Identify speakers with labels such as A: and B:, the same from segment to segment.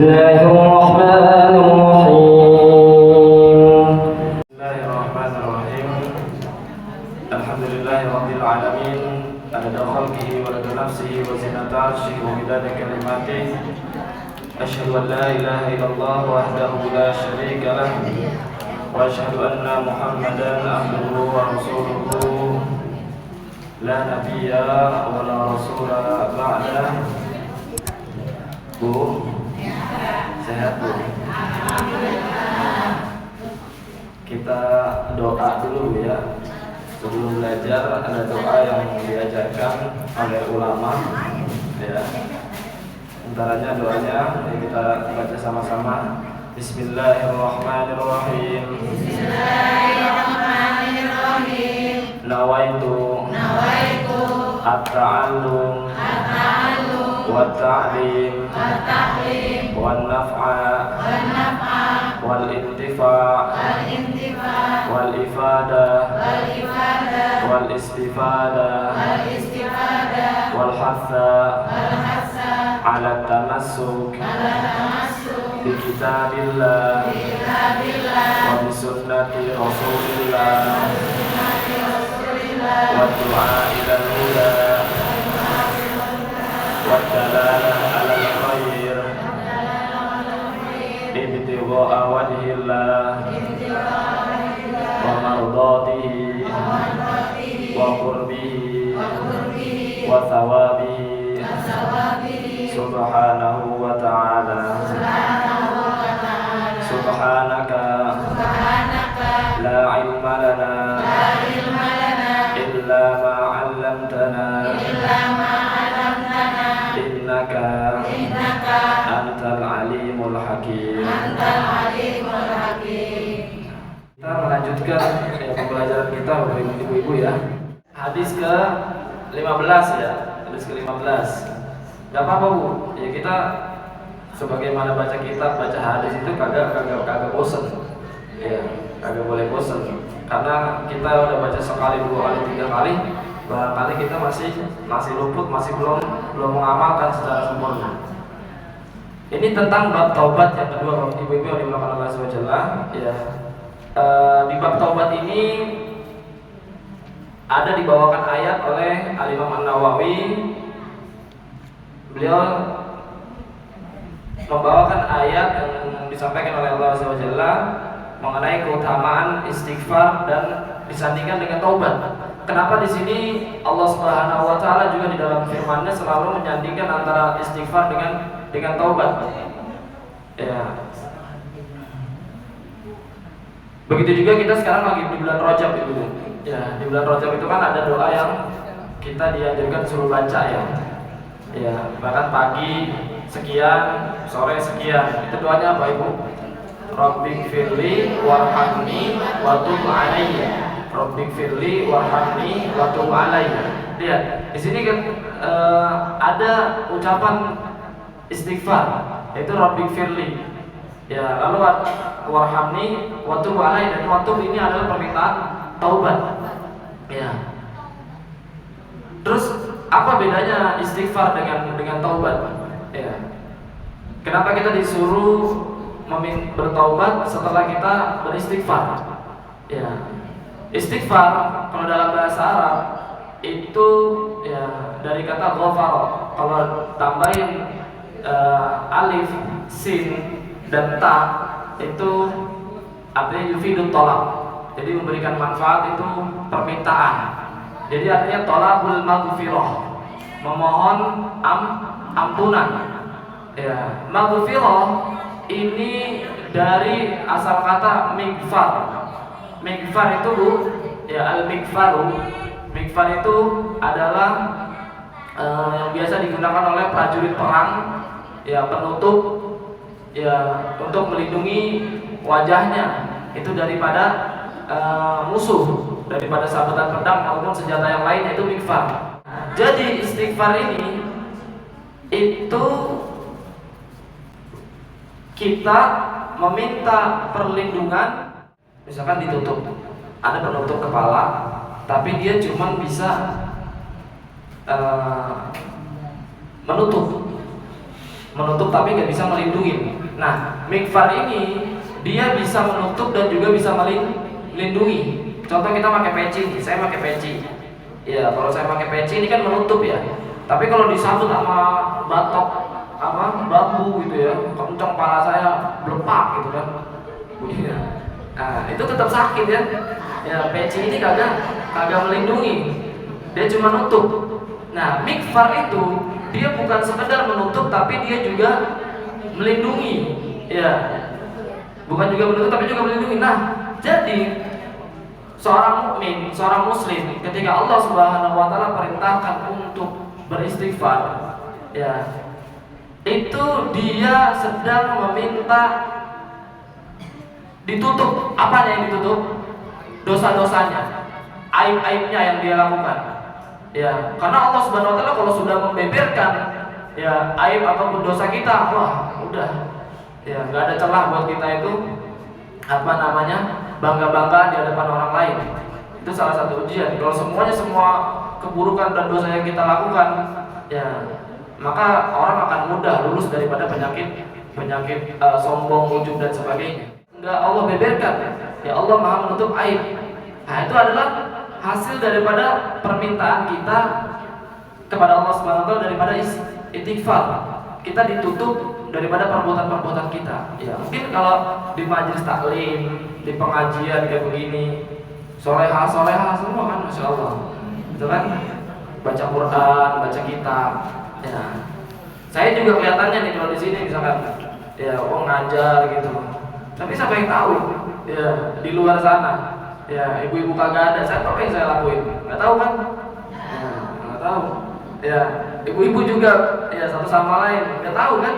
A: الله الرحمن الرحيم.
B: بسم الله الرحمن الرحيم. الحمد لله رب العالمين عدد خلقه ورضا نفسه وزنة عرشه ومداد كلماته. أشهد أن لا إله إلا الله وحده لا شريك له وأشهد أن محمدا عبده ورسوله لا نبي ولا رسول بعده. Bu, sehat Bu? Kita doa dulu ya. Sebelum belajar ada doa yang diajarkan oleh ulama ya. Antaranya doanya yang kita baca sama-sama. Bismillahirrahmanirrahim.
C: Bismillahirrahmanirrahim.
B: Nawaitu at-ta'allum wat-ta'lim wan-naf'a wal-intifa' wal-ifada wal-istifada wal-hatha ala tamassuk bi kitabillah wa bi sunnati rasulillah wa du'a ila al-huda wa dalalah ala al-khair ibtigha'a wajhillah wa mardatihi wa qurbihi wa thawabihi subhanahu wa ta'ala. Subhanaka la ilma lana illa ma 'allamtana innaka antal alimul hakim. Kita melanjutkan pembelajaran kita Bapak Ibu ya. Hadis ke-15 ya. Hadis ke-15. Gak apa-apa Bu. Ya kita sebagaimana baca kitab, baca hadis itu kagak bosan. Ya, kagak boleh bosan. Karena kita udah baca sekali, dua kali, tiga kali, barangkali kita masih luput, masih belum mengamalkan secara sempurna. Ini tentang bab taubat yang kedua Bapak Ibu yang dimulakan Allah SWT ya. Di bab taubat ini ada dibawakan ayat oleh Al-Imam An-Nawawi. Beliau membawakan ayat yang disampaikan oleh Allah SWT mengenai keutamaan istighfar dan disandingkan dengan taubat. Kenapa di sini Allah Subhanahu wa taala juga di dalam firman-Nya selalu menyandingkan antara istighfar dengan taubat? Ya. Begitu juga kita sekarang lagi di bulan Rajab itu. Ya, di bulan Rajab itu kan ada doa yang kita dianjurkan suruh baca ya. Ya, bahkan pagi sekian, sore sekian. Itu doanya apa Ibu? Rabbighfirli warhamni wa tub alayya. Rabbighfirli warhamni wa tub alayya. Lihat, di sini kan ada ucapan istighfar, yaitu Rabbighfirli. Ya, lalu warhamni wa tub alayya, dan wa tub ini adalah permintaan taubat. Ya. Terus apa bedanya istighfar dengan taubat? Ya. Kenapa kita disuruh bertaubat setelah kita beristighfar? Ya. Istighfar kalau dalam bahasa Arab itu ya dari kata ghafara. Kalau tambahin alif, sin dan ta itu artinya yufidut tolak. Jadi memberikan manfaat itu permintaan. Jadi artinya tolabul maghfirah, memohon ampunan. Ya, maghfirah ini dari asal kata mighfar. Mighfar itu Bu, ya al-mighfaru. Mighfar itu adalah yang biasa digunakan oleh prajurit perang, ya penutup, ya untuk melindungi wajahnya itu daripada musuh, daripada sabetan pedang maupun senjata yang lain, itu mighfar. Jadi istighfar ini itu kita meminta perlindungan. Misalkan ditutup, ada penutup kepala, tapi dia cuma bisa menutup. menutup tapi nggak bisa melindungi. Nah, mikfar ini dia bisa menutup dan juga bisa melindungi. Contoh kita pakai peci, saya pakai peci. Ya, kalau saya pakai peci ini kan menutup ya. Tapi kalau disambut sama batok bambu gitu ya, kencang kepala saya belepak gitu kan. Iya. Nah, itu tetap sakit ya. Ya, peci ini kagak melindungi. Dia cuma nutup. Nah, mikfar itu dia bukan sekedar menutup tapi dia juga melindungi. Ya. Bukan juga menutup tapi juga melindungi. Nah, jadi seorang mukmin, seorang muslim ketika Allah Subhanahu wa taala perintahkan untuk beristighfar, ya. Itu dia sedang meminta ditutup. Apa yang ditutup? Dosa-dosanya, aib-aibnya yang dia lakukan. Ya, karena Allah Subhanahu wa taala kalau sudah membeberkan ya aib ataupun dosa kita, wah, udah. Ya, nggak ada celah buat kita itu bangga-bangga di hadapan orang lain. Itu salah satu ujian. Kalau semua keburukan dan dosa yang kita lakukan, ya, maka orang akan mudah lulus daripada penyakit sombong, ujub dan sebagainya. Enggak Allah beberkan, ya Allah Maha menutup aib. Nah, itu adalah hasil daripada permintaan kita kepada Allah Subhanahu wa taala daripada istighfar. Kita ditutup daripada perbuatan-perbuatan kita. Ya, mungkin kalau di majelis taklim, di pengajian kayak begini, solehah semua kan, masya Allah, itu kan baca Quran, baca kitab. Ya, saya juga kelihatannya nih kalau di sini misalkan, ya, ngajar gitu. Tapi siapa yang tahu? Ya, di luar sana, ya, ibu-ibu kagak ada. Saya tahu apa yang saya lakuin, nggak tahu kan? Ya, nggak tahu. Ya, ibu-ibu juga, ya, satu sama lain nggak tahu kan?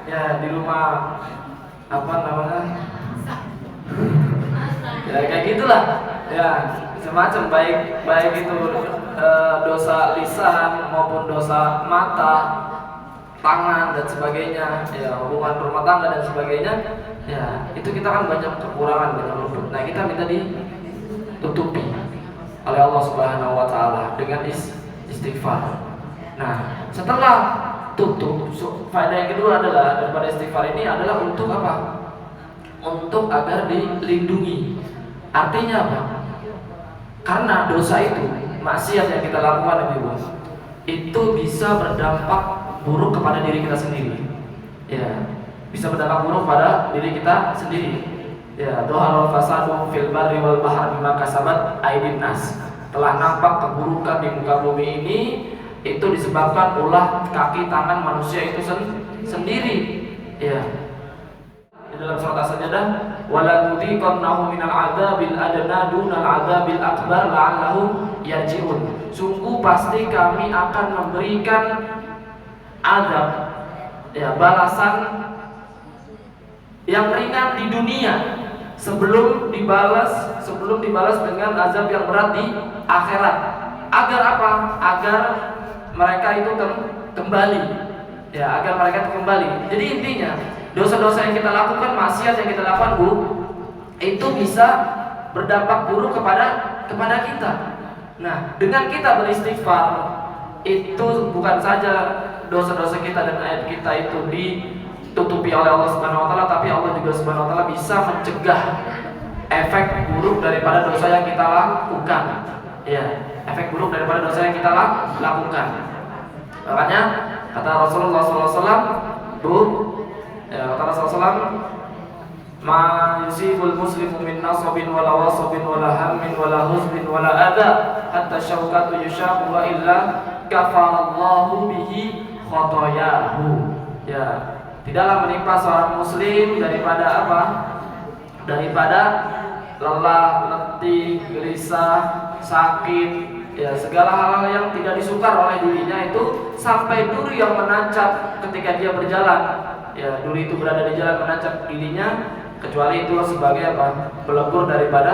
B: Ya, di rumah ya kayak gitulah. Ya, semacam baik itu dosa lisan maupun dosa mata, tangan dan sebagainya. Ya, hubungan rumah tangga dan sebagainya. Ya, itu kita kan banyak kekurangan, banyak luput. Nah, kita minta ditutupi oleh Allah Subhanahu wa taala dengan istighfar. Nah, setelah tutup, faedah yang kedua adalah daripada istighfar ini adalah untuk apa? Untuk agar dilindungi. Artinya apa? Karena dosa itu, maksiat yang kita lakukan itu bisa berdampak buruk kepada diri kita sendiri. Ya, bisa berdampak buruk pada diri kita sendiri. Ya, dhaharul fasadu fil barri wal bahri bima kasabat aydin nas. Telah nampak keburukan di muka bumi ini itu disebabkan ulah kaki tangan manusia itu sendiri. Ya. Di dalam surat As-Sajdah, wala tudhiqannahu minal adzabil adna dunal adzabil akbar la'allahum yarji'un. Sungguh pasti kami akan memberikan azab, ya, balasan yang ringan di dunia sebelum dibalas dengan azab yang berat di akhirat. Agar apa? Agar mereka itu kembali, ya, agar mereka itu kembali. Jadi intinya dosa-dosa yang kita lakukan, maksiat yang kita lakukan, itu bisa berdampak buruk kepada kita. Nah, dengan kita beristighfar, itu bukan saja dosa-dosa kita dan ayat kita itu ditutupi oleh Allah Subhanahu wa taala, tapi Allah juga Subhanahu wa taala bisa mencegah efek buruk daripada dosa yang kita lakukan. Ya, efek buruk daripada dosa yang kita lakukan. Makanya kata Rasulullah SAW, kata Rasulullah SAW, ma yusibul muslimu min nasabin wala wasabin wala hammin wala huzbin wala adha hatta syaukatu yushaku wa illa kafarallahu bihi khotoyahu. Ya, tidaklah menimpa seorang muslim daripada apa? Daripada lelah, letih, gelisah, sakit, ya, segala hal-hal yang tidak disukar oleh dirinya itu, sampai duri yang menancap ketika dia berjalan, ya, duri itu berada di jalan menancap dirinya, kecuali itu sebagai apa? Pelebur daripada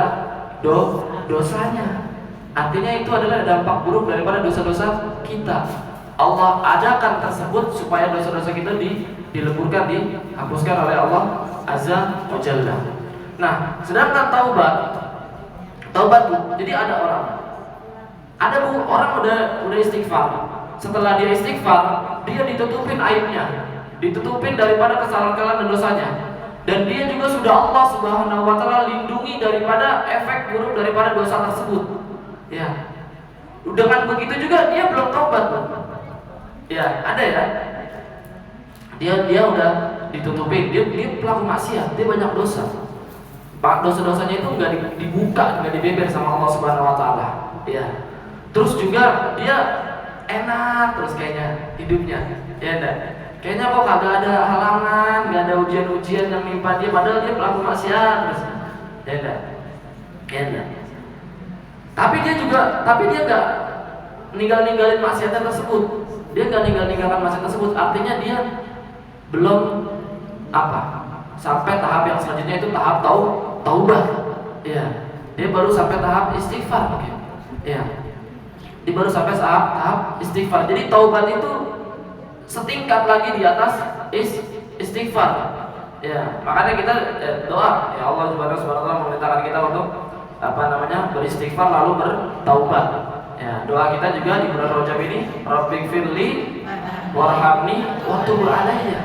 B: dosanya. Artinya itu adalah dampak buruk daripada dosa-dosa kita. Allah adakan tersebut supaya dosa-dosa kita dileburkan, dihapuskan oleh Allah Azza wa Jalla. Nah, sedangkan taubat tuh, jadi ada orang
C: Ada orang udah istighfar. Setelah dia istighfar, dia ditutupin aibnya.
B: ditutupin daripada kesalahan-kesalahan dan dosanya. Dan dia juga sudah Allah Subhanahu wa taala lindungi daripada efek buruk daripada dosa tersebut. Ya. Dengan begitu juga dia belum taubat, Bang. Ya, ada ya. Dia udah ditutupin, dia pelaku maksiat, dia banyak dosa. Dosa-dosanya itu nggak dibuka, nggak dibeber sama Allah Subhanahu wa taala. Ya. Terus juga dia enak terus kayaknya hidupnya. Ya enggak? Kayaknya kok kagak ada halangan, nggak ada ujian-ujian yang menimpa dia, padahal dia pelaku maksiat terus. Ya enggak? Ya enggak? Tapi dia nggak ninggalin maksiatnya tersebut. Dia nggak ninggalkan maksiat tersebut. Artinya dia belum sampai tahap yang selanjutnya, itu tahap taubat. Ya, dia baru sampai tahap istighfar mungkin. Ya, dia baru sampai tahap istighfar. Jadi taubat itu setingkat lagi di atas istighfar. Ya, makanya kita doa, ya Allah Subhanahu wa taala memerintahkan kita untuk beristighfar lalu bertaubat. Ya, doa kita juga di bulan Rajab ini, Rabbighfirli warhamni wa tub alayya.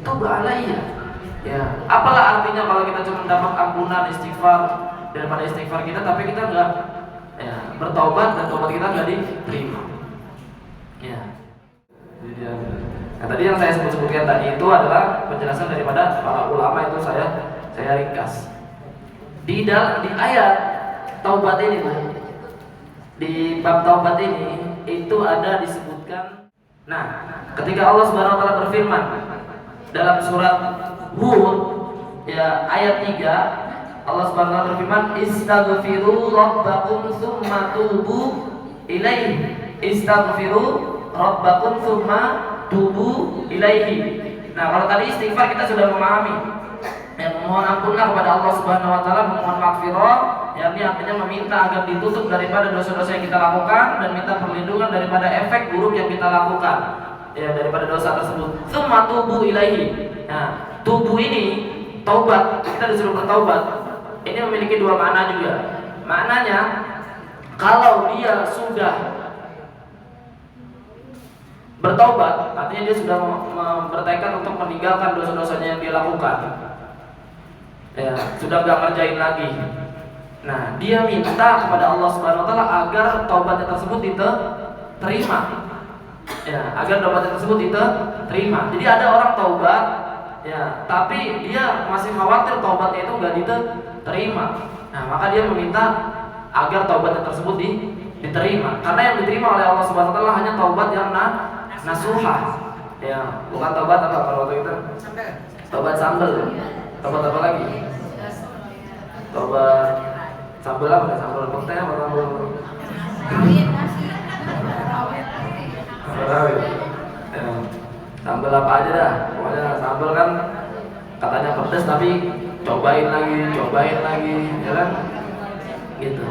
B: Tub alayya. Ya, apalah artinya kalau kita cuma dapat ampunan istighfar daripada istighfar kita, tapi kita enggak bertaubat dan taubat kita enggak diterima. Ya. Nah, tadi yang saya sebutkan tadi itu adalah penjelasan daripada para ulama, itu saya ringkas. Di ayat taubat ini, di bab taubat ini itu ada disebutkan. Nah, ketika Allah Subhanahu wa taala berfirman dalam surat Hud ya ayat 3, Allah Subhanahu wa taala berfirman, "Istaghfiru rabbakum tsumma tubu ilaihi." Istaghfiru rabbakum tsumma tubu ilaihi. Nah, kalau tadi istighfar kita sudah memahami. Memohon ampunlah kepada Allah Subhanahu wa taala, memohon maghfirah, yakni artinya meminta agar ditutup daripada dosa-dosa yang kita lakukan dan minta perlindungan daripada efek buruk yang kita lakukan. Ya, daripada dosa tersebut. Tsumma tubu ilaihi. Nah, tubuh ini taubat, kita disuruh bertaubat. Ini memiliki dua makna juga. Maknanya, kalau dia sudah bertaubat, artinya dia sudah bertekad untuk meninggalkan dosa-dosanya yang dia lakukan. Ya, sudah gak ngerjain lagi. Nah, dia minta kepada Allah Subhanahu wa taala agar taubatnya tersebut diterima. Ya, agar taubatnya tersebut diterima. Jadi ada orang taubat, ya, tapi dia masih khawatir taubatnya itu enggak diterima. Nah, maka dia meminta agar taubatnya tersebut diterima. Karena yang diterima oleh Allah Subhanahu wa taala hanya taubat yang nasuhah. Ya, bukan taubat apa kalau waktu itu? Taubat sambel. Taubat apa lagi? Taubat sambel apa? Sambel pete apa sambel? Rawit. Ya, sambel apa aja dah. Pokoknya sambel kan katanya pedas tapi cobain lagi, ya kan? Gitu.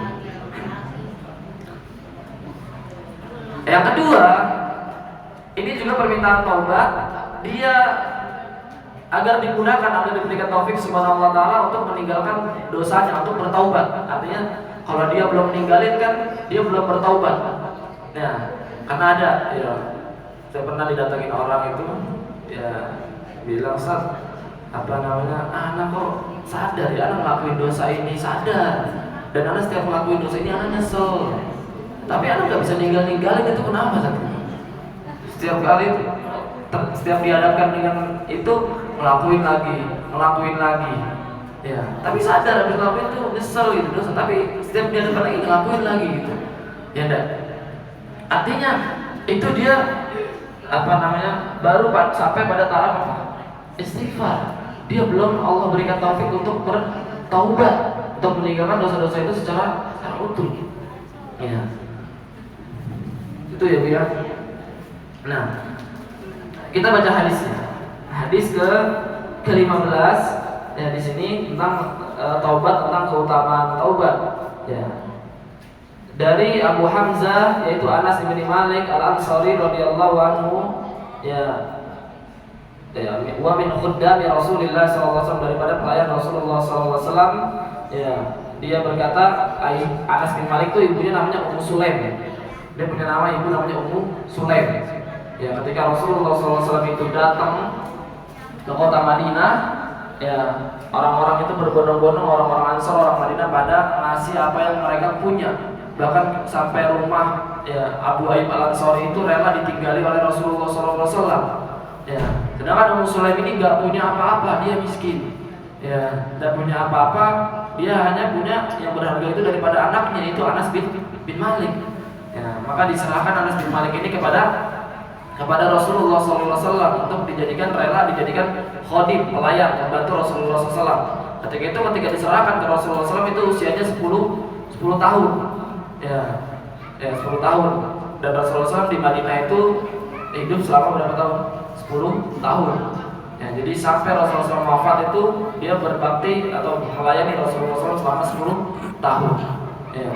B: Yang kedua, ini juga permintaan taubat, dia agar digunakan, agar diberikan taufik subhanahu wa ta'ala untuk meninggalkan dosanya, untuk bertaubat. Artinya kalau dia belum meninggalin kan dia belum bertaubat. Nah, karena ada ya, saya pernah didatengin orang itu ya bilang, "Ustaz, anak kok sadar ya, anak ngelakuin dosa ini, sadar, dan anak setiap ngelakuin dosa ini anak nyesel, tapi anak gak bisa ninggalin itu, kenapa Ustaz?" Setiap kali setiap dihadapkan dengan itu ngelakuin lagi ya, tapi sadar habis ngelakuin itu nyesel gitu dosa, tapi setiap dihadapkan lagi ngelakuin lagi gitu ya enggak. Artinya itu dia baru sampai pada taraf istighfar, dia belum Allah berikan taufik untuk bertaubat, untuk meninggalkan dosa-dosa itu secara utuh ya. Itu ya Bu ya. Nah, kita baca hadisnya. Hadis ke-15 ya, di sini tentang taubat, tentang keutamaan taubat ya. Dari Abu Hamzah yaitu Anas bin Malik Al-Ansari radhiyallahu anhu ya. Wa min khuddami Rasulillah sallallahu alaihi wasallam, daripada pelayan Rasulullah sallallahu alaihi wasallam ya. Dia berkata, Anas bin Malik itu ibunya namanya Ummu Sulaim. Dia punya nama ibu namanya Ummu Sulaim. Ya, ketika Rasulullah SAW itu datang ke kota Madinah, ya orang-orang itu berbondong-bondong, orang-orang Ansor, orang Madinah pada ngasih apa yang mereka punya. Bahkan sampai rumah ya Abu Ayyub Al-Ansori itu rela ditinggali oleh Rasulullah SAW. Ya, sedangkan Ummu Sulaim ini nggak punya apa-apa, dia miskin. Ya, tidak punya apa-apa, dia hanya punya yang berharga itu daripada anaknya, itu Anas bin Malik. Ya, maka diserahkan Anas bin Malik ini kepada Rasulullah SAW untuk rela dijadikan khodim, pelayan, membantu Rasulullah SAW. Ketika diserahkan ke Rasulullah SAW itu usianya 10 tahun. Ya, 10 tahun. Dan Rasulullah SAW di Madinah itu hidup selama berapa tahun? 10 tahun. Ya, jadi sampai Rasulullah SAW wafat itu dia berbakti atau melayani Rasulullah SAW selama 10 tahun. Ya.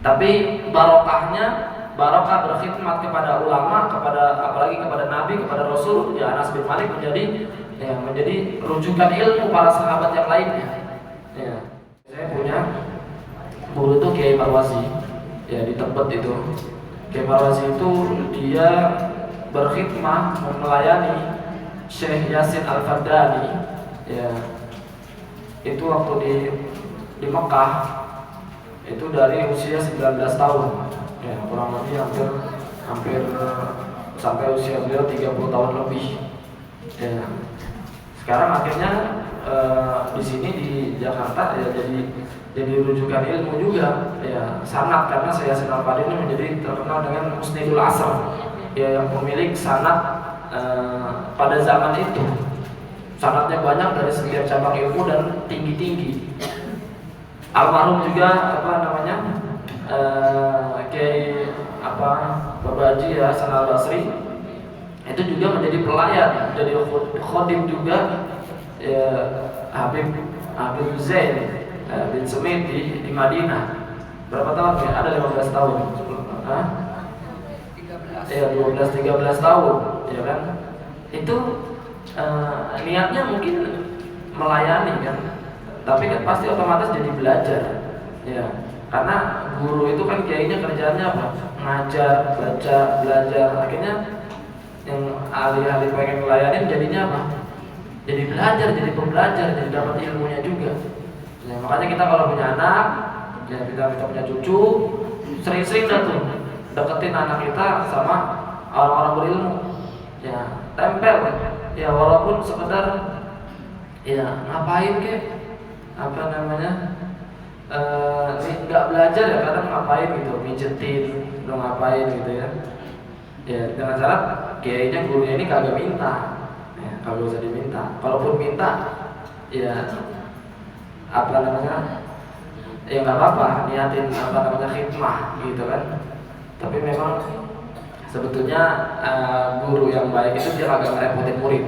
B: Tapi barokah berkhidmat kepada ulama, apalagi kepada Nabi, kepada Rasul, ya Anas bin Malik menjadi rujukan ilmu para sahabat yang lainnya. Ya. Saya punya guru itu Kiai Marwazi, ya di Tebet itu. Kiai Marwazi itu dia berkhidmat melayani Syekh Yasin Al-Fardani, ya itu waktu di Mekah itu dari usia 19 tahun. Ya, kurang lebih hampir sampai usia beliau 30 tahun lebih. Ya. Sekarang akhirnya di sini di Jakarta ya jadi rujukan ilmu juga. Ya, sanad karena saya Yasin Al-Fardani ini menjadi terkenal dengan Musnidul Asr. Ya, yang pemilik sanad pada zaman itu. Sanadnya banyak dari setiap cabang ilmu dan tinggi-tinggi. Almarhum juga Kiai Babaji ya Hasan Al-Basri itu juga menjadi pelayan, jadi khodim juga ya, Habib Zain bin Sumit di Madinah. Berapa tahun ya? Ada 15 tahun. Hah? 12-13 tahun, ya kan? Itu niatnya mungkin melayani kan, tapi kan pasti otomatis jadi belajar, ya. Karena guru itu kan kiainya kerjaannya apa? Ngajar, baca, belajar. Akhirnya yang ahli-ahli pengen ngelayanin jadinya apa? Jadi belajar, jadi pembelajar, jadi dapat ilmunya juga. Ya, makanya kita kalau punya anak, ya kita punya cucu, sering-sering deketin anak kita sama orang-orang berilmu. Ya, tempel. Ya walaupun sekedar ya ngapain kek? Nggak belajar ya kadang ngapain gitu, mijetin, lo ngapain gitu ya. Ya dengan syarat kiainya gurunya ini kagak minta, ya, kagak usah diminta. Kalaupun minta, ya ya nggak apa-apa, niatin khidmah gitu kan. Tapi memang sebetulnya guru yang baik itu dia kagak ngerepotin murid.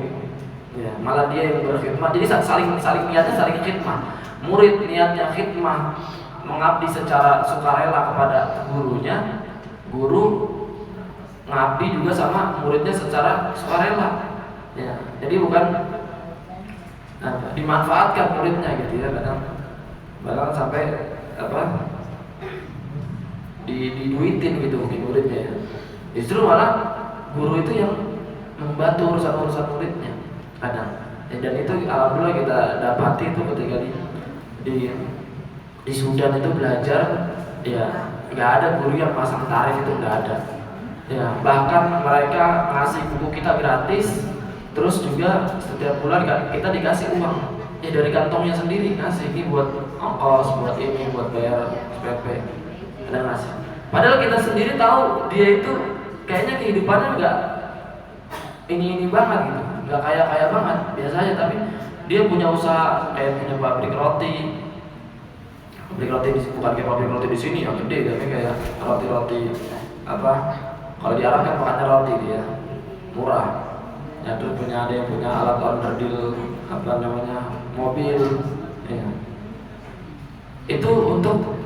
B: Ya, malah dia yang berkhidmat. Jadi saling niatnya saling khidmah. Murid niatnya khidmah, mengabdi secara sukarela kepada gurunya, guru ngabdi juga sama muridnya secara sukarela. Ya, jadi bukan dimanfaatkan muridnya gitu ya, kadang sampai diduitin gitu mungkin muridnya ya. Justru malah guru itu yang membantu urusan muridnya kadang. Ya, dan itu alhamdulillah kita dapati itu ketika di Sudan itu belajar, ya nggak ada guru yang pasang tarif, itu nggak ada. Ya bahkan mereka ngasih buku kita gratis, terus juga setiap bulan kita dikasih uang, ya dari kantongnya sendiri ngasih, ini buat ongkos, buat ini, buat bayar SPP, ada ngasih. Padahal kita sendiri tahu dia itu kayaknya kehidupannya nggak ini banget gitu, nggak kaya banget biasa aja, tapi dia punya usaha kayak punya pabrik roti bukan kayak pabrik roti di sini yang gede, tapi kayak roti kalau di Arab kan makannya roti dia murah ya. Terus ada yang punya alat onderdil mobil ya. Itu untuk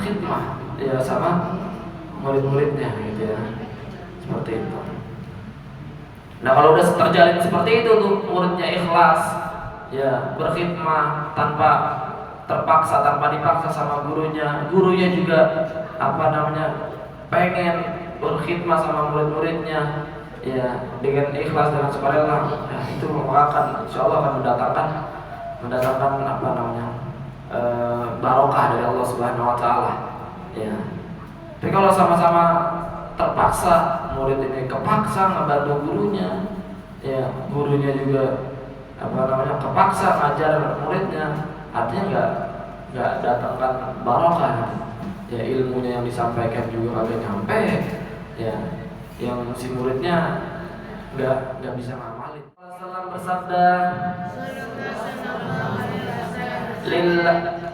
B: khidmah ya sama murid-muridnya gitu ya, seperti itu. Nah kalau udah terjalin seperti itu tuh, muridnya ikhlas ya, berkhidmah tanpa terpaksa, tanpa dipaksa sama gurunya juga pengen berkhidmat sama murid-muridnya, ya dengan ikhlas, dengan sukarela, ya, itu akan insyaallah akan mendatangkan apa namanya barokah dari Allah Subhanahu Wa Taala. Ya. Tapi kalau sama-sama terpaksa, murid ini kepaksa ngebantu gurunya, ya gurunya juga apa namanya kepaksa ngajar muridnya, artinya nggak datangkan barokah. Ya ilmunya yang disampaikan juga kagak nyampe, ya yang si muridnya nggak bisa ngamalin. Rasulullah bersabda,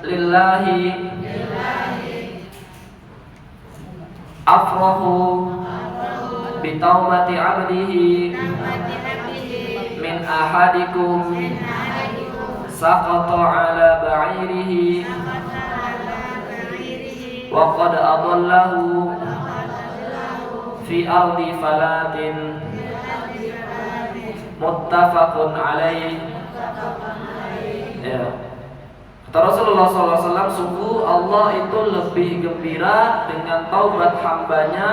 B: lillahi afrahu bitaubati abdihi min ahadikum saqata ala ba'irihi wa qad adallahu fi ardi falatin muttafaqun alaih. Ya. Kata Rasulullah SAW, sungguh Allah itu lebih gembira dengan taubat hambanya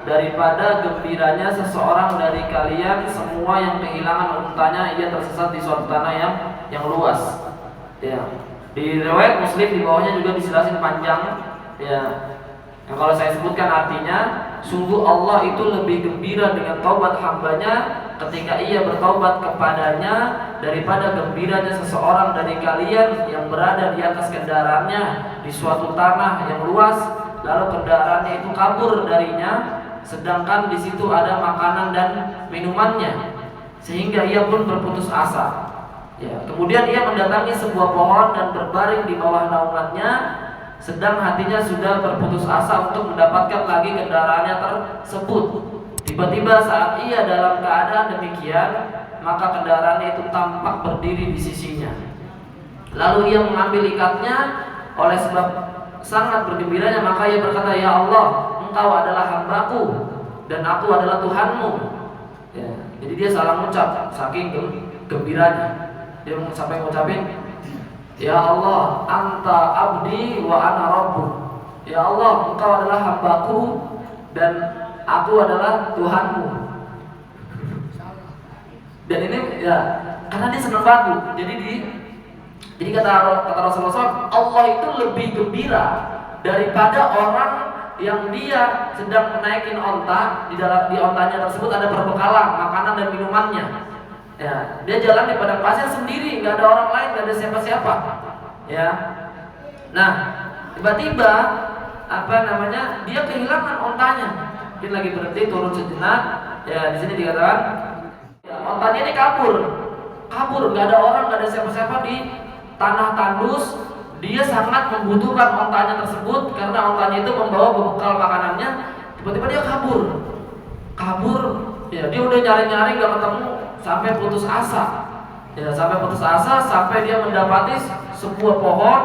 B: daripada gembiranya seseorang dari kalian semua yang kehilangan untanya, ia tersesat di suatu tanah yang luas. Ya. Di riwayat Muslim di bawahnya juga dijelasin panjang. Ya. Yang kalau saya sebutkan artinya, sungguh Allah itu lebih gembira dengan taubat hambanya ketika ia bertaubat kepadanya daripada gembiranya seseorang dari kalian yang berada di atas kendaraannya di suatu tanah yang luas, lalu kendaraannya itu kabur darinya, sedangkan di situ ada makanan dan minumannya, sehingga ia pun berputus asa. Ya, kemudian ia mendatangi sebuah pohon dan berbaring di bawah naungannya, sedang hatinya sudah berputus asa untuk mendapatkan lagi kendaraannya tersebut. Tiba-tiba saat ia dalam keadaan demikian, maka kendaraannya itu tampak berdiri di sisinya. Lalu ia mengambil ikatnya, oleh sebab sangat bergembiranya, maka ia berkata, "Ya Allah, Engkau adalah hambaku dan aku adalah Tuhanmu." Ya, jadi dia salah mengucap saking gembiranya. Dia sampai mengucapin, "Ya Allah, Anta abdi wa ana rabbuk." Ya Allah, Engkau adalah hambaku dan aku adalah Tuhanmu. Dan ini ya karena dia senang banget. Jadi kata Rasulullah SAW, Allah itu lebih gembira daripada orang yang dia sedang menaikin onta, di ontanya tersebut ada perbekalan makanan dan minumannya. Ya, dia jalan di padang pasir sendiri, nggak ada orang lain, nggak ada siapa-siapa. Ya, nah tiba-tiba dia kehilangan ontanya. Mungkin lagi berhenti turun sejenak. Ya, di sini dikatakan ya, ontanya ini kabur, nggak ada orang, nggak ada siapa-siapa di tanah tandus. Dia sangat membutuhkan ontanya tersebut karena ontanya itu membawa bekal makanannya. Tiba-tiba dia kabur. Ya, dia udah nyari-nyari nggak ketemu sampai putus asa. Ya, sampai dia mendapati sebuah pohon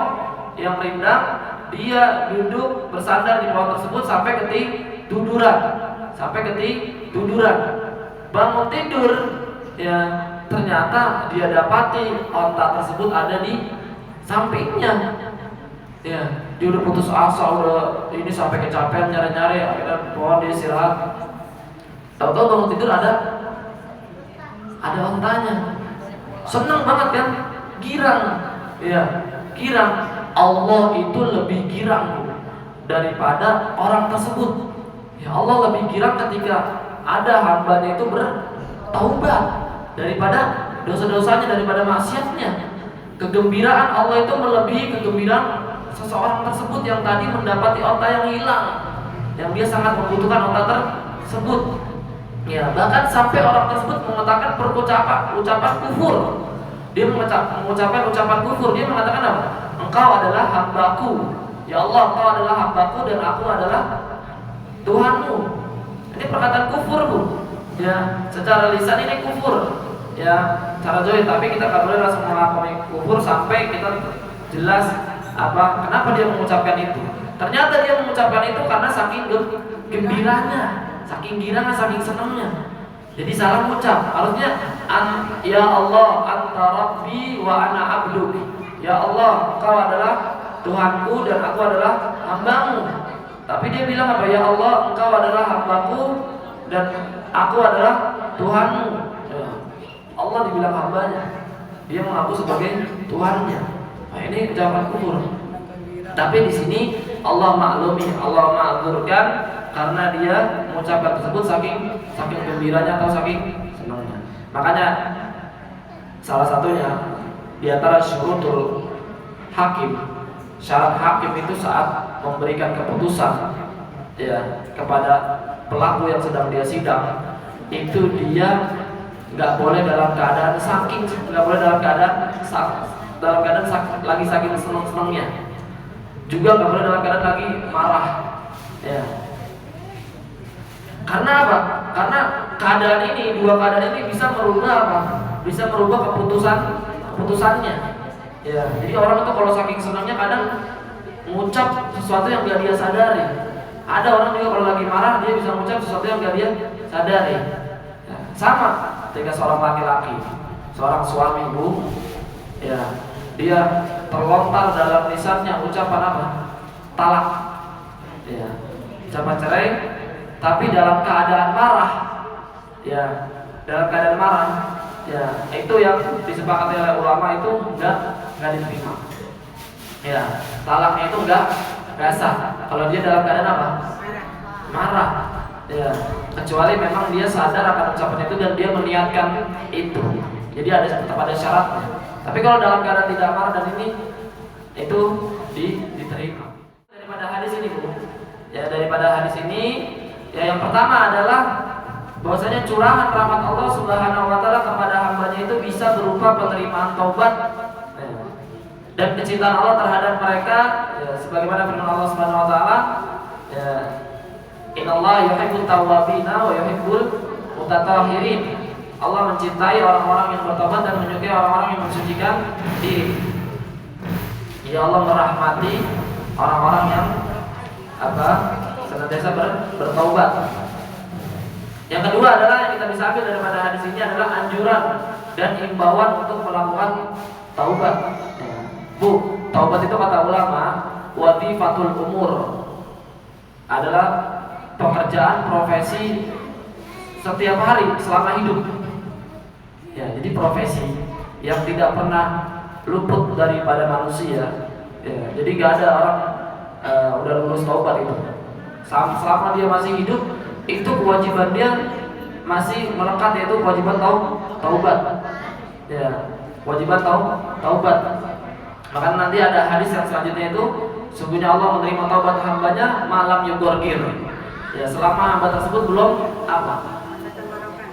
B: yang rindang. Dia duduk bersandar di pohon tersebut sampai ketiduran. Bangun tidur, ya ternyata dia dapati onta tersebut ada di sampingnya. Ya, dia udah putus asa, udah ini sampai kecapean nyari-nyari, akhirnya pohon dia istirahat. Tahu-tahu bangun tidur ada ontanya. Seneng banget kan? Girang. Ya, girang. Allah itu lebih girang daripada orang tersebut. Ya, Allah lebih girang ketika ada hambanya itu bertaubat daripada dosa-dosanya, daripada maksiatnya. Kegembiraan Allah itu melebihi kegembiraan seseorang tersebut yang tadi mendapati onta yang hilang, yang dia sangat membutuhkan onta tersebut. Ya, bahkan sampai orang tersebut mengatakan ucapan kufur. Dia mengucapkan ucapan kufur. Dia mengatakan apa? Engkau adalah hambaku. Ya Allah, Engkau adalah hambaku dan aku adalah Tuhanmu. Ini perkataan kufur, Bu. Ya, secara lisan ini kufur. Ya, cara zahir, tapi kita nggak boleh langsung mengakui kufur sampai kita jelas kenapa dia mengucapkan itu. Ternyata dia mengucapkan itu karena saking gembiranya, saking girangnya, saking senangnya. Jadi salah mengucap. Harusnya ya Allah, anta rabbi wa ana abduk. Ya Allah, Engkau adalah Tuhanku dan aku adalah hambamu. Tapi dia bilang apa? Ya Allah, Engkau adalah hambaku dan aku adalah Tuhanmu. Ya. Allah dibilang hambanya, dia mengaku sebagai Tuhannya. Nah, ini ucapan kufur. Tapi di sini Allah maklumi, Allah ma'dzurkan karena dia mengucapkan tersebut saking gembiranya atau saking senangnya. Makanya salah satunya di antara syurutul hakim, syarat hakim itu saat memberikan keputusan ya kepada pelaku yang sedang dia sidang, itu dia nggak boleh dalam keadaan lagi saking senang-senangnya, juga nggak boleh dalam keadaan lagi marah ya. Karena apa? Karena dua keadaan ini bisa merubah apa? Bisa merubah keputusannya ya. Jadi orang itu kalau saking senangnya kadang mengucap sesuatu yang gak dia sadari. Ada orang juga kalau lagi marah dia bisa mengucap sesuatu yang gak dia sadari ya. Sama ketika seorang laki-laki, seorang suami ibu ya, dia terlontar dalam lisannya ucapan apa? Talak ya, ucapan cerai, tapi dalam keadaan marah ya, ya, itu yang disepakati oleh ulama itu enggak diterima ya. Talaknya itu enggak sah kalau dia dalam keadaan apa? Marah ya, kecuali memang dia sadar akan ucapan itu dan dia meniatkan itu, jadi tetap ada syaratnya. Tapi kalau dalam keadaan tidak marah dan ini itu diterima. Daripada hadis ini Bu ya, ya, yang pertama adalah bahwasanya curahan rahmat Allah Subhanahu wa taala kepada hambanya itu bisa berupa penerimaan taubat dan kecintaan Allah terhadap mereka ya, sebagaimana firman Allah Subhanahu wa taala ya, innallaha yuhibbut tawwabina wa yuhibbul mutatahhirin. Allah mencintai orang-orang yang bertobat dan menyukai orang-orang yang mensucikan diri. Ya, Allah merahmati orang-orang yang senantiasa bertaubat. Yang kedua adalah yang kita bisa ambil daripada hadis ini adalah anjuran dan himbauan untuk melakukan taubat. Bu, taubat itu kata ulama wadhifatul umur, adalah pekerjaan profesi setiap hari selama hidup. Ya, jadi profesi yang tidak pernah luput daripada manusia. Ya, jadi gak ada orang udah lulus taubat itu. Selama dia masih hidup, itu kewajiban dia masih melekat, yaitu kewajiban taubat. Ya, kewajiban taubat. Maka nanti ada hadis yang selanjutnya itu, sungguhnya Allah menerima taubat hambanya malam yugorgir. Ya, selama hamba tersebut belum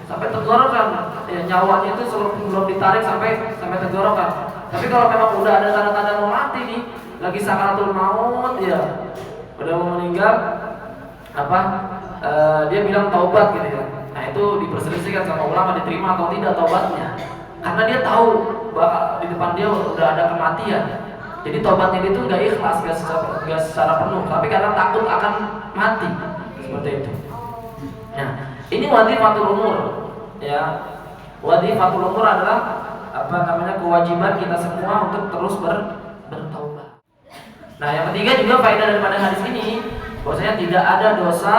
B: sampai tenggorokan, ya, nyawanya itu belum ditarik sampai tenggorokan. Tapi kalau memang udah ada tanda-tanda mau mati nih, lagi sakaratul maut ya, udah mau meninggal, dia bilang taubat gitu ya. Nah, itu diperselisihkan sama ulama diterima atau tidak taubatnya, karena dia tahu bahwa di depan dia udah ada kematian. Jadi taubatnya itu nggak ikhlas, nggak secara penuh, tapi karena takut akan mati seperti itu. Nah, ini wadhifatul umur ya. Wadhifatul umur adalah kewajiban kita semua untuk terus bertaubat. Nah, yang ketiga juga faedah daripada hadis ini, bahwasanya tidak ada dosa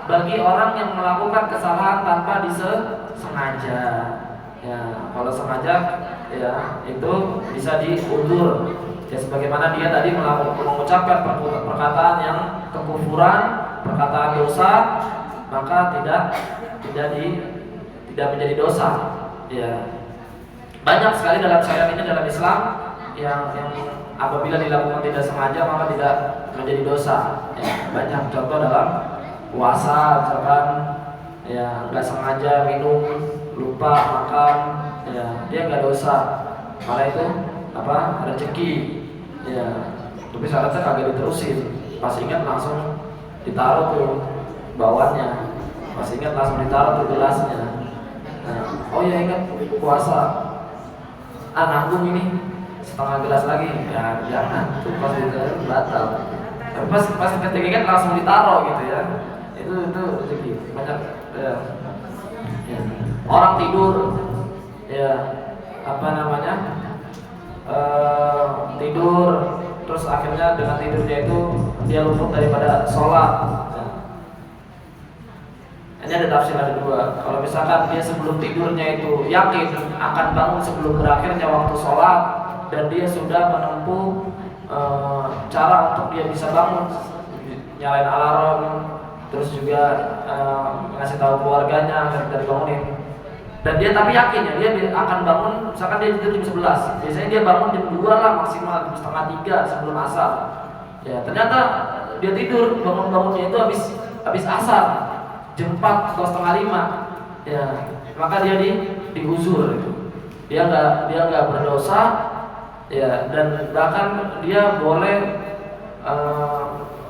B: bagi orang yang melakukan kesalahan tanpa disengaja. Ya, kalau sengaja ya itu bisa diundur. Ya, sebagaimana dia tadi mengucapkan perkataan yang kekufuran, perkataan dosa, maka tidak menjadi dosa. Ya. Banyak sekali dalam syariat ini, dalam Islam yang apabila dilakukan tidak sengaja maka tidak menjadi dosa. Ya, banyak contoh dalam puasa, misalkan ya nggak sengaja minum, lupa makan, ya dia nggak dosa. Malah itu rezeki. Ya, tapi syaratnya kagak diterusin. Pas ingat langsung ditaruh tuh bawahnya. Pas ingat langsung ditaruh tuh gelasnya. Nah, oh ya ingat puasa. Nanggung ini setengah gelas lagi, ya jangan, itu pas ditaruh batal. Tapi pas ketika ingat langsung ditaruh gitu ya. Itu rezeki. Banyak ya. Orang tidur ya tidur terus akhirnya dengan tidurnya itu dia luput daripada sholat. Ini ada tafsir, ada dua. Kalau misalkan dia sebelum tidurnya itu yakin akan bangun sebelum berakhirnya waktu sholat, dan dia sudah menempuh cara untuk dia bisa bangun, nyalain alarm, terus juga ngasih tahu keluarganya agar dibangunin. Dan dia tapi yakin ya dia akan bangun, misalkan dia tidur jam 11, biasanya dia bangun jam 2 lah maksimal, jam setengah 3 sebelum asar. Ya ternyata dia tidur, bangunnya itu habis asar, jam 4 atau setengah 5. Ya maka dia diuzur itu. Dia nggak berdosa, ya, dan bahkan dia boleh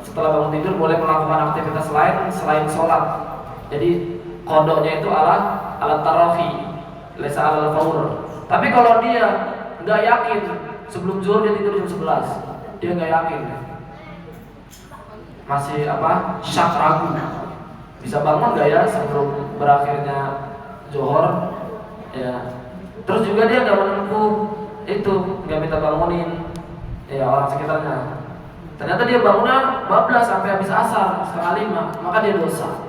B: setelah bangun tidur boleh melakukan aktivitas lain selain sholat. Jadi kodoknya itu alat tarafi, lesa alal faur. Tapi kalau dia nggak yakin sebelum zuhur dia tidur jam 11, dia nggak yakin, masih syak ragu, bisa bangun nggak ya sebelum berakhirnya zuhur, ya. Terus juga dia nggak menempuh itu, nggak minta bangunin ya orang sekitarnya. Ternyata dia bangunnya bablas sampai habis asar setengah 5, maka dia dosa.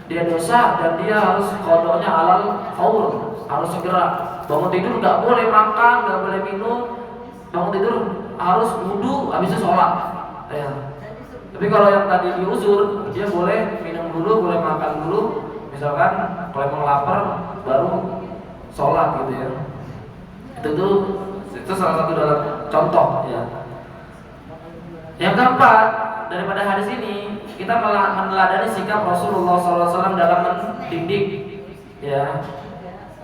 B: Dia dosa dan dia harus kodoknya alal faur, harus segera bangun tidur, nggak boleh makan, nggak boleh minum, bangun tidur harus wudu, habisnya sholat. Ya. Tapi kalau yang tadi diuzur, dia boleh minum dulu, boleh makan dulu, misalkan kalau emang lapar baru sholat gitu ya. Itu salah satu dalam contoh ya. Yang keempat, daripada hadis ini kita meneladani sikap Rasulullah SAW dalam mendidik, ya.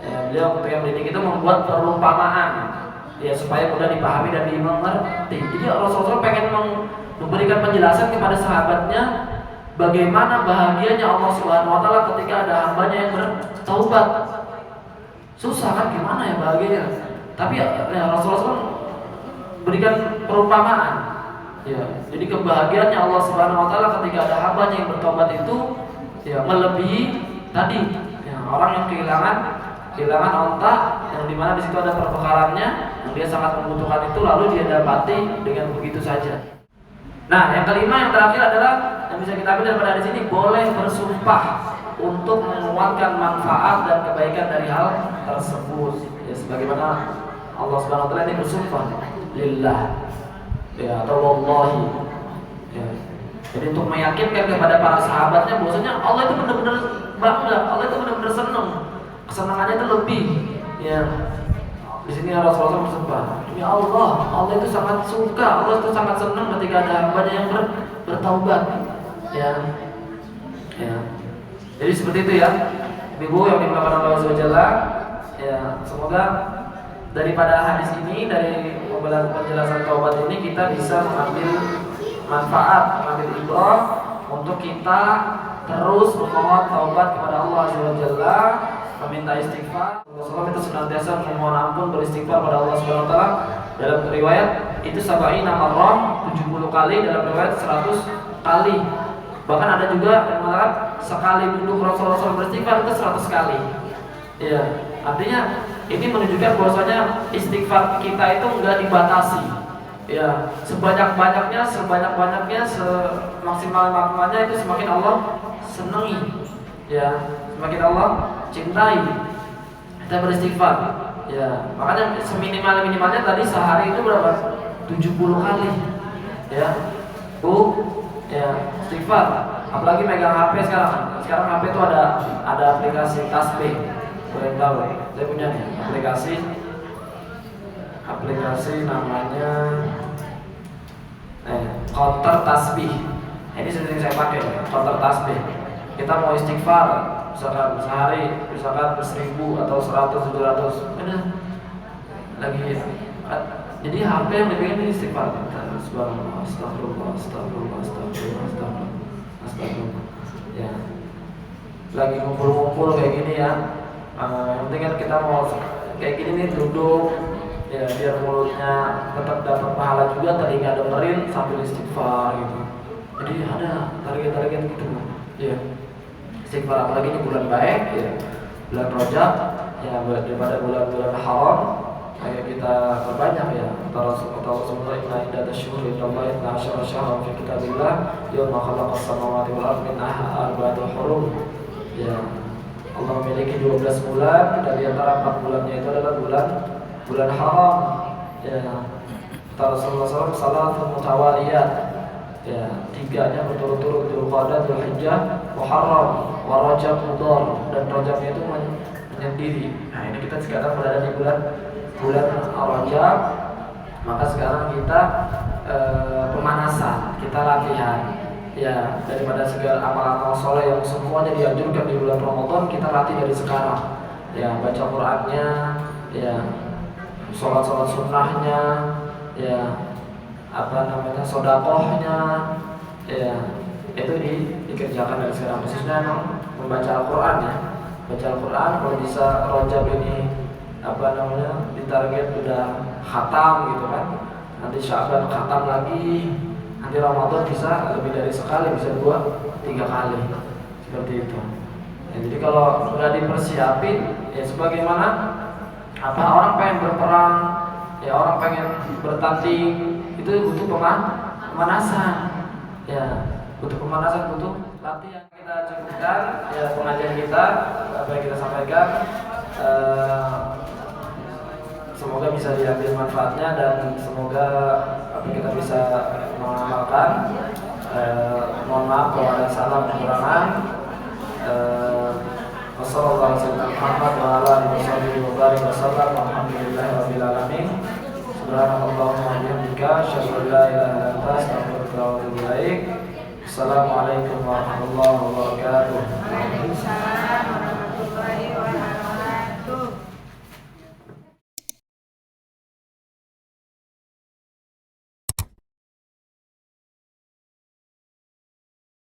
B: Beliau ketika mendidik itu membuat perumpamaan, ya, supaya mudah dipahami dan dimengerti. Jadi Rasulullah pengen memberikan penjelasan kepada sahabatnya bagaimana bahagianya Allah Subhanahu Wa Taala ketika ada hambanya yang bertaubat. Susah kan, gimana ya bahagianya? Tapi ya, Rasulullah SAW berikan perumpamaan. Ya, jadi kebahagiaannya Allah Subhanahu Wa Taala ketika ada hambanya yang bertobat itu ya melebihi tadi ya, orang yang kehilangan onta yang dimana di situ ada perbekalannya yang dia sangat membutuhkan itu, lalu dia dapati dengan begitu saja. Nah, yang kelima yang terakhir adalah yang bisa kita ambil daripada di sini, boleh bersumpah untuk menguatkan manfaat dan kebaikan dari hal tersebut. Ya, sebagaimana Allah Subhanahu Wa Taala ini bersumpah lillah, ya, atau wallahi, ya. Jadi untuk meyakinkan kepada para sahabatnya bahwasanya Allah itu benar-benar bangga, Allah itu benar-benar senang, kesenangannya itu lebih, ya. Di sini Rasulullah bersumpah, ya Allah itu sangat suka, Allah itu sangat senang ketika ada hambanya yang bertaubat, ya. Jadi seperti itu ya, Ibu yang dimuliakan Allah SWT. Ya, semoga daripada hadis ini, dari penjelasan taubat ini, kita bisa mengambil manfaat, mengambil ibrah untuk kita terus memohon taubat kepada Allah SWT, meminta istighfar. Rasulullah itu senantiasa memohon ampun, beristighfar kepada Allah SWT. Dalam riwayat itu 70 marrah, 70 kali, dalam riwayat 100 kali. Bahkan ada juga yang mengatakan sekali duduk Rasulullah beristighfar itu 100 kali. Ya, artinya ini menunjukkan bahwasanya istighfar kita itu enggak dibatasi. Ya, sebanyak-banyaknya, semaksimal-maksimalnya itu semakin Allah senangi. Ya, semakin Allah cintai kita beristighfar. Ya, makanya seminimal-minimalnya tadi sehari itu berapa? 70 kali. Ya. Ya, istighfar. Apalagi megang HP sekarang. Sekarang HP itu ada aplikasi tasbih. Boleh tahu, saya punya nih aplikasi namanya counter tasbih. Ini sering saya pakai, counter tasbih. Kita mau istighfar, misalkan sehari, misalkan 1000 atau 100, 700, ada lagi. Jadi HP yang dibikin ini istighfar. Astagfirullah. Ya, lagi ngumpul-ngumpul kayak gini ya. Yang penting kan kita mau kayak gini nih, duduk ya, biar mulutnya tetap dapat pahala juga, telinga dengerin sambil istighfar gitu. Jadi ada target-target gitu ya, istighfar. Apalagi ini bulan baik ya, bulan Rajab ya, daripada bulan-bulan haram. Ayo kita perbanyak ya. Kata Rasulullah inna iddat asyhuri indallahi 12 syahran fi kitabillah yawma khalaqas samawati wal ardi minha arba'atun hurum. Ya. Allah memiliki 12 bulan dan di antara 4 bulannya itu adalah bulan haram. Ya. Kata Rasulullah SAW salatun mutawaliyat. Ya, 3-nya berturut-turut Dzulqa'dah, Dzulhijjah, Muharram, wa Rajab, Mudhar, dan Rajabnya itu menyendiri. Nah, ini kita sekarang berada di bulan Rajab. Maka sekarang kita pemanasan, kita latihan. Ya, daripada segala amal-amal soleh yang semuanya dianjurkan di bulan Ramadan, kita latih dari sekarang. Ya, baca Qur'annya, ya, sholat sunnahnya, ya, sodakohnya, ya, itu dikerjakan dari sekarang. Khususnya membaca Al-Quran ya, baca Al-Quran. Kalau bisa Rajab ini ditarget udah khatam gitu kan, nanti Sya'ban khatam lagi, nanti Ramadan bisa lebih dari sekali, bisa 2-3 kali seperti itu ya. Jadi kalau sudah dipersiapin ya, sebagaimana orang pengen berperang ya, orang pengen bertanding, itu butuh pemanasan ya, butuh pemanasan, butuh latihan. Kita cukupkan ya pengajian kita, apa yang kita sampaikan. Semoga bisa diambil manfaatnya dan semoga kita bisa mengamalkan. Mohon maaf kalau ada salah kekurangan. Wassalamualaikum warahmatullahi wabarakatuh. Walhamdulillahirabbil alamin. Subhanakallahumma wa bihamdika asyhadu an la ilaha illa anta astaghfiruka wa atubu ilaik. Assalamualaikum warahmatullahi wabarakatuh.